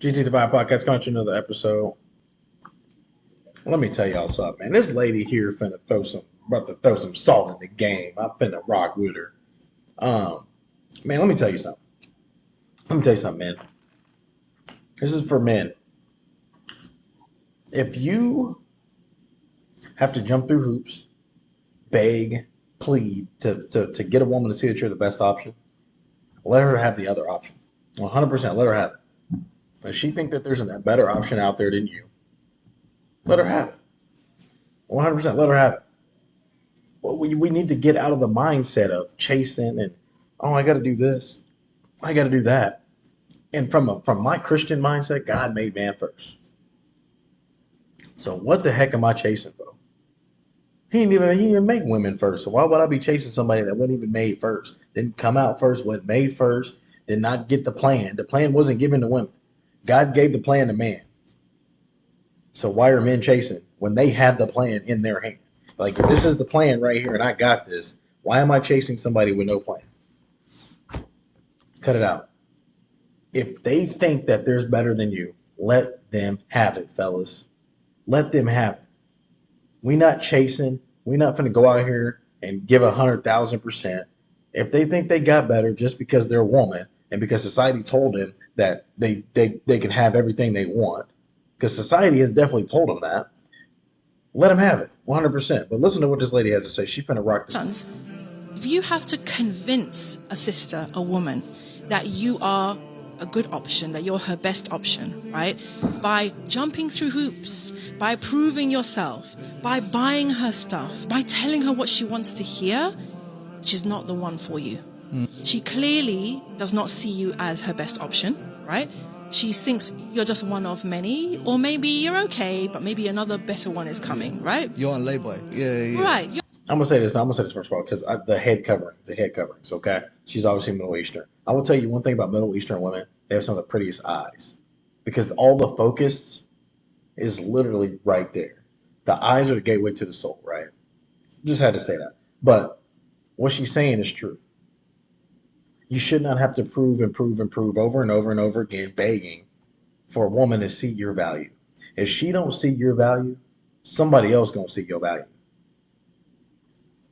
GT Divide Podcast coming to another episode. Let me tell y'all something, man. This lady here finna about to throw some salt in the game. I'm finna rock with her. Um, man, let me tell you something. Let me tell you something, man. This is for men. If you have to jump through hoops, beg, plead to get a woman to see that you're the best option, let her have the other option. 100% let her have it. If she think that there's a better option out there than you, let her have it. 100% let her have it. Well, we need to get out of the mindset of chasing and, oh, I got to do this, I got to do that. And from my Christian mindset, God made man first. So what the heck am I chasing for? He didn't even make women first. So why would I be chasing somebody that wasn't even made first? Didn't come out first, wasn't made first, did not get the plan. The plan wasn't given to women. God gave the plan to man. So why are men chasing when they have the plan in their hand? Like, if this is the plan right here and I got this, why am I chasing somebody with no plan? Cut it out. If they think that there's better than you, let them have it, fellas. Let them have it. We not chasing. We not finna go out here and give 100,000%. If they think they got better just because they're a woman and because society told them that they can have everything they want, because society has definitely told them that, let them have it, 100%. But listen to what this lady has to say. She finna rock this. Sons, if you have to convince a sister, a woman, that you are a good option, that you're her best option, right? By jumping through hoops, by proving yourself, by buying her stuff, by telling her what she wants to hear, she's not the one for you. She clearly does not see you as her best option, right? She thinks you're just one of many, or maybe you're okay, but maybe another better one is coming, right? You're on layboy. Yeah. Right. I'm gonna say this. Now, I'm gonna say this first of all because the head coverings. Okay, she's obviously Middle Eastern. I will tell you one thing about Middle Eastern women: they have some of the prettiest eyes because all the focus is literally right there. The eyes are the gateway to the soul, right? Just had to say that. But what she's saying is true. You should not have to prove and prove and prove over and over and over again, begging for a woman to see your value. If she don't see your value, somebody else gonna see your value.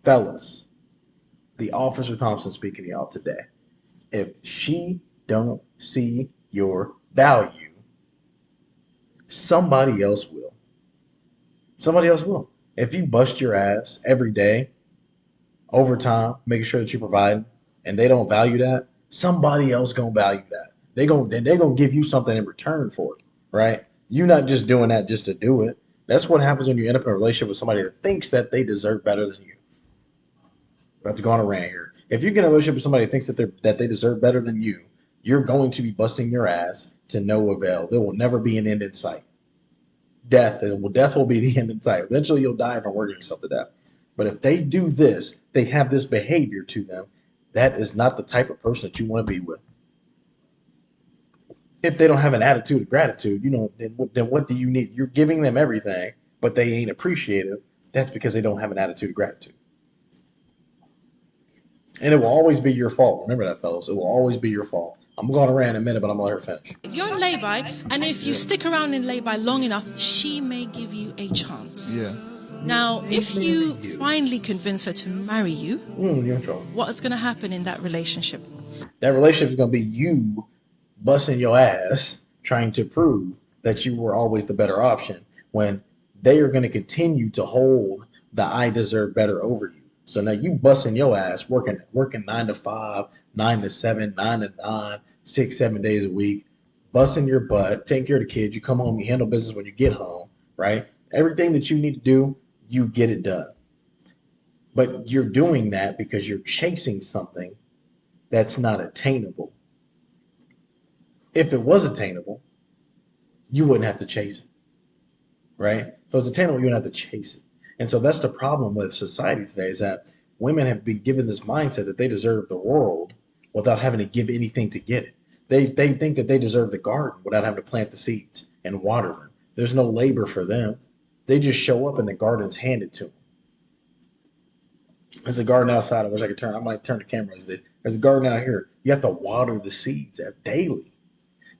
Fellas, the Officer Thompson speaking to y'all today. If she don't see your value, somebody else will. Somebody else will. If you bust your ass every day, overtime, making sure that you provide, and they don't value that, somebody else gonna value that. They gonna give you something in return for it, right? You're not just doing that just to do it. That's what happens when you end up in a relationship with somebody that thinks that they deserve better than you. About to go on a rant here. If you get in a relationship with somebody that thinks that they deserve better than you, you're going to be busting your ass to no avail. There will never be an end in sight. Death will be the end in sight. Eventually, you'll die from working yourself to death. But if they do this, they have this behavior to them. That is not the type of person that you want to be with. If they don't have an attitude of gratitude, then what do you need? You're giving them everything, but they ain't appreciative. That's because they don't have an attitude of gratitude. And it will always be your fault. Remember that, fellas. It will always be your fault. I'm going to rant in a minute, but I'm going to let her finish. You're in lay-by, and if you stick around in lay-by long enough, she may give you a chance. Yeah. Now, if you finally convince her to marry you, You're in trouble. what is going to happen in that relationship? That relationship is going to be you busting your ass trying to prove that you were always the better option when they are going to continue to hold the I deserve better over you. So now you busting your ass, working 9 to 5, 9 to 7, 9 to 9, 6, 7 days a week, busting your butt, taking care of the kids. You come home, you handle business when you get home, right? Everything that you need to do, you get it done. But you're doing that because you're chasing something that's not attainable. If it was attainable, you wouldn't have to chase it, right? If it was attainable, you wouldn't have to chase it. And so that's the problem with society today is that women have been given this mindset that they deserve the world without having to give anything to get it. They think that they deserve the garden without having to plant the seeds and water them. There's no labor for them. They just show up and the garden's handed to them. There's a garden outside. I wish I could I might turn the camera as this. There's a garden out here. You have to water the seeds daily.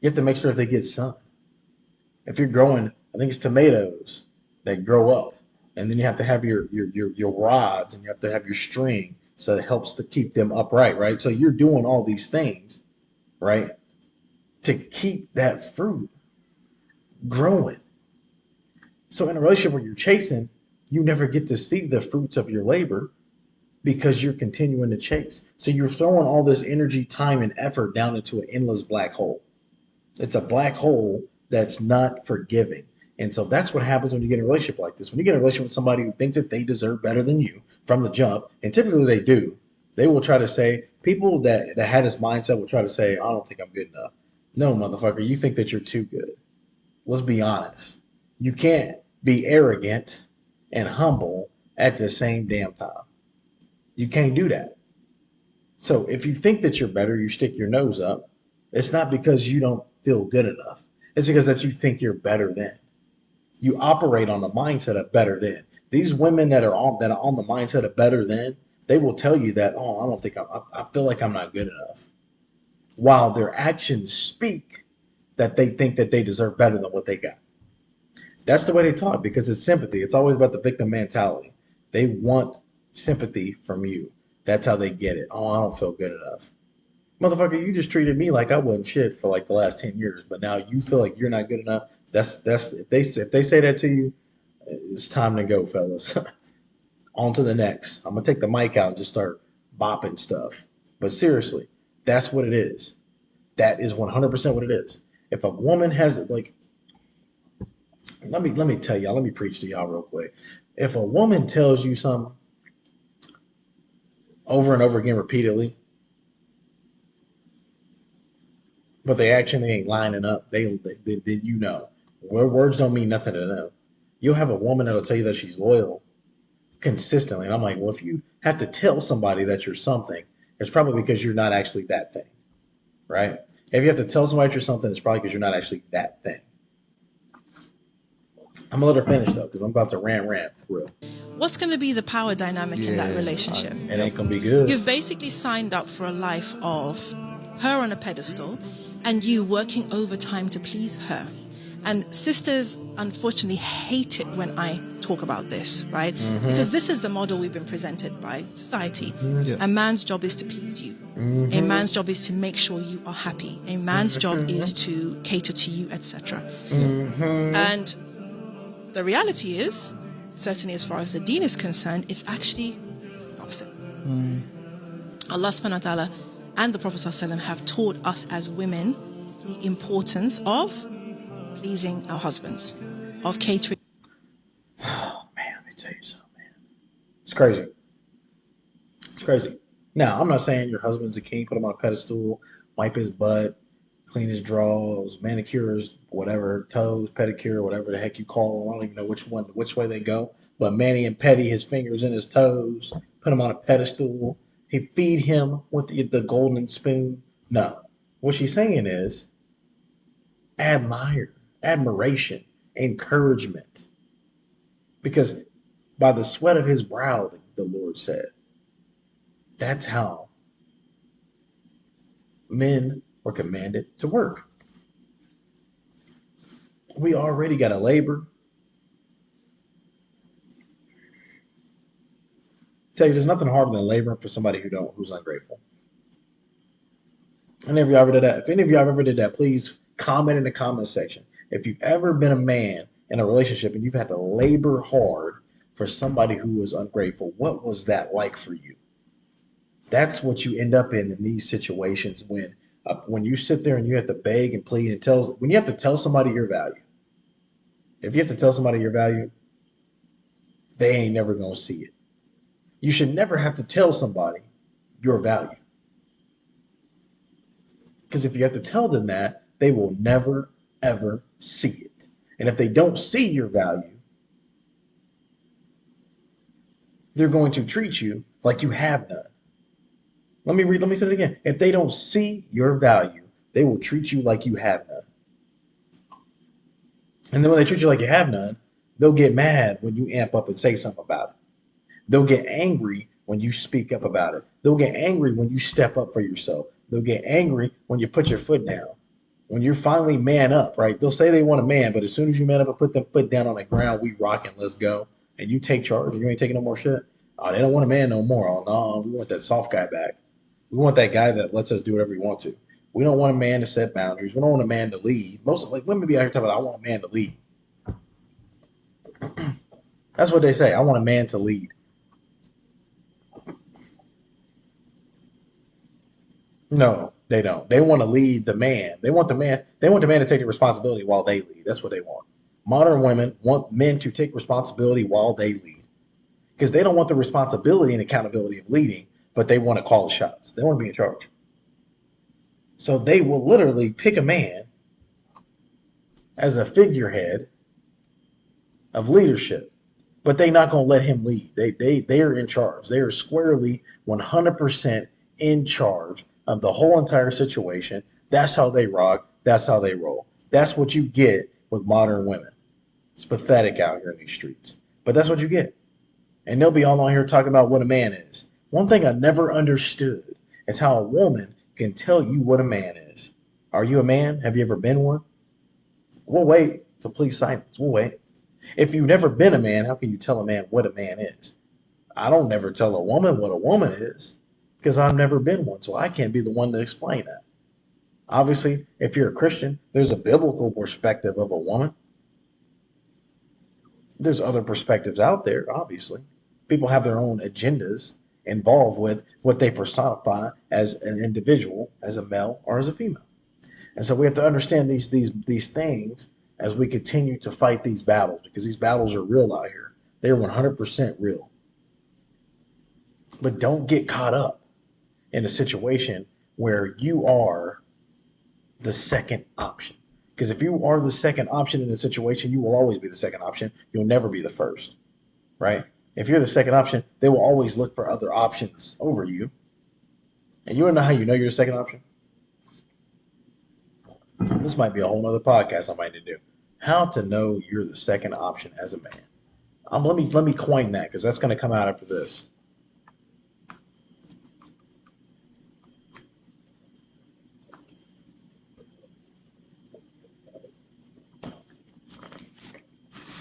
You have to make sure if they get sun. If you're growing, I think it's tomatoes that grow up, and then you have to have your rods, and you have to have your string, so it helps to keep them upright, right? So you're doing all these things, right, to keep that fruit growing. So in a relationship where you're chasing, you never get to see the fruits of your labor because you're continuing to chase. So you're throwing all this energy, time, and effort down into an endless black hole. It's a black hole that's not forgiving. And so that's what happens when you get in a relationship like this. When you get in a relationship with somebody who thinks that they deserve better than you from the jump, and typically they do, they will try to say, people that had this mindset will try to say, I don't think I'm good enough. No, motherfucker, you think that you're too good. Let's be honest. You can't be arrogant and humble at the same damn time. You can't do that. So if you think that you're better, you stick your nose up. It's not because you don't feel good enough. It's because that you think you're better than. You operate on the mindset of better than. These women that are on the mindset of better than, they will tell you that, oh, I don't think I feel like I'm not good enough. While their actions speak that they think that they deserve better than what they got. That's the way they talk because it's sympathy. It's always about the victim mentality. They want sympathy from you. That's how they get it. Oh, I don't feel good enough. Motherfucker, you just treated me like I wasn't shit for like the last 10 years, but now you feel like you're not good enough. That's if they say that to you, it's time to go, fellas. On to the next. I'm gonna take the mic out and just start bopping stuff. But seriously, that's what it is. That is 100% what it is. If a woman has like, let me tell y'all, let me preach to y'all real quick. If a woman tells you something over and over again repeatedly, but they actually ain't lining up, they you know, words don't mean nothing to them. You'll have a woman that'll tell you that she's loyal consistently, and I'm like, well, if you have to tell somebody that you're something, it's probably because you're not actually that thing, right? If you have to tell somebody you're something, it's probably because you're not actually that thing. I'm gonna let her finish though, because I'm about to rant for real. What's going to be the power dynamic in that relationship? It ain't gonna be good. You've basically signed up for a life of her on a pedestal and you working overtime to please her. And sisters unfortunately hate it when I talk about this, right? Because this is the model we've been presented by society. Yeah. A man's job is to please you. A man's job is to make sure you are happy. A man's job is to cater to you, etc. And the reality is, certainly as far as the deen is concerned, it's actually the opposite. Allah subhanahu wa ta'ala and the Prophet sallallahu alaihi wasallam have taught us as women the importance of pleasing our husbands, of catering. Oh man, let me tell you something, man. It's crazy. It's crazy. Now, I'm not saying your husband's a king, put him on a pedestal, wipe his butt, clean his drawers, manicures, whatever, toes, pedicure, whatever the heck you call them. I don't even know which way they go. But Manny and Petty, his fingers in his toes, put him on a pedestal. He feed him with the golden spoon. No. What she's saying is admire, admiration, encouragement. Because by the sweat of his brow, the Lord said, that's how men were commanded to work. We already got to labor. Tell you, there's nothing harder than laboring for somebody who's ungrateful. And if you ever did that, if any of you ever did that, please comment in the comment section. If you've ever been a man in a relationship and you've had to labor hard for somebody who was ungrateful, what was that like for you? That's what you end up in these situations when you sit there and you have to beg and plead and when you have to tell somebody your value. If you have to tell somebody your value, they ain't never gonna see it. You should never have to tell somebody your value. Because if you have to tell them that, they will never, ever see it. And if they don't see your value, they're going to treat you like you have none. Let me say it again. If they don't see your value, they will treat you like you have none. And then when they treat you like you have none, they'll get mad when you amp up and say something about it. They'll get angry when you speak up about it. They'll get angry when you step up for yourself. They'll get angry when you put your foot down. When you finally man up, right? They'll say they want a man, but as soon as you man up and put them foot down on the ground, we rocking, let's go. And you take charge, you ain't taking no more shit. Oh, they don't want a man no more. Oh no, we want that soft guy back. We want that guy that lets us do whatever we want to. We don't want a man to set boundaries. We don't want a man to lead. Most like women be out here talking about, I want a man to lead. That's what they say. I want a man to lead. No, they don't. They want to lead the man. They want the man. They want the man to take the responsibility while they lead. That's what they want. Modern women want men to take responsibility while they lead because they don't want the responsibility and accountability of leading, but they want to call the shots. They want to be in charge. So they will literally pick a man as a figurehead of leadership, but they're not going to let him lead. They are in charge. They are squarely 100% in charge of the whole entire situation. That's how they rock. That's how they roll. That's what you get with modern women. It's pathetic out here in these streets, but that's what you get. And they'll be all on here talking about what a man is. One thing I never understood is how a woman can tell you what a man is. Are you a man? Have you ever been one? We'll wait. Complete silence. We'll wait. If you've never been a man, how can you tell a man what a man is? I don't never tell a woman what a woman is because I've never been one, so I can't be the one to explain that. Obviously, if you're a Christian, there's a biblical perspective of a woman. There's other perspectives out there, obviously. People have their own agendas involved with what they personify as an individual, as a male or as a female. And so we have to understand these things as we continue to fight these battles because these battles are real out here. They're 100% real. But don't get caught up in a situation where you are the second option. Because if you are the second option in a situation, you will always be the second option. You'll never be the first, right? If you're the second option, they will always look for other options over you. And you want to know how you know you're the second option? This might be a whole nother podcast I might need to do. How to know you're the second option as a man. Let me coin that because that's going to come out after this.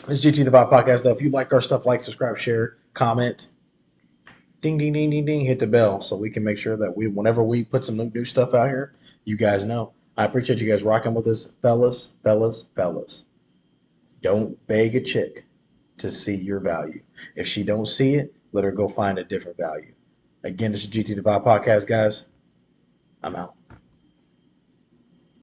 It's GT the Bot Podcast, though. If you like our stuff, like, subscribe, share, comment, ding, ding, ding, ding, ding, hit the bell so we can make sure that whenever we put some new stuff out here, you guys know. I appreciate you guys rocking with us, fellas, fellas, fellas. Don't beg a chick to see your value. If she don't see it, let her go find a different value. Again, this is GT the Vibe Podcast, guys. I'm out.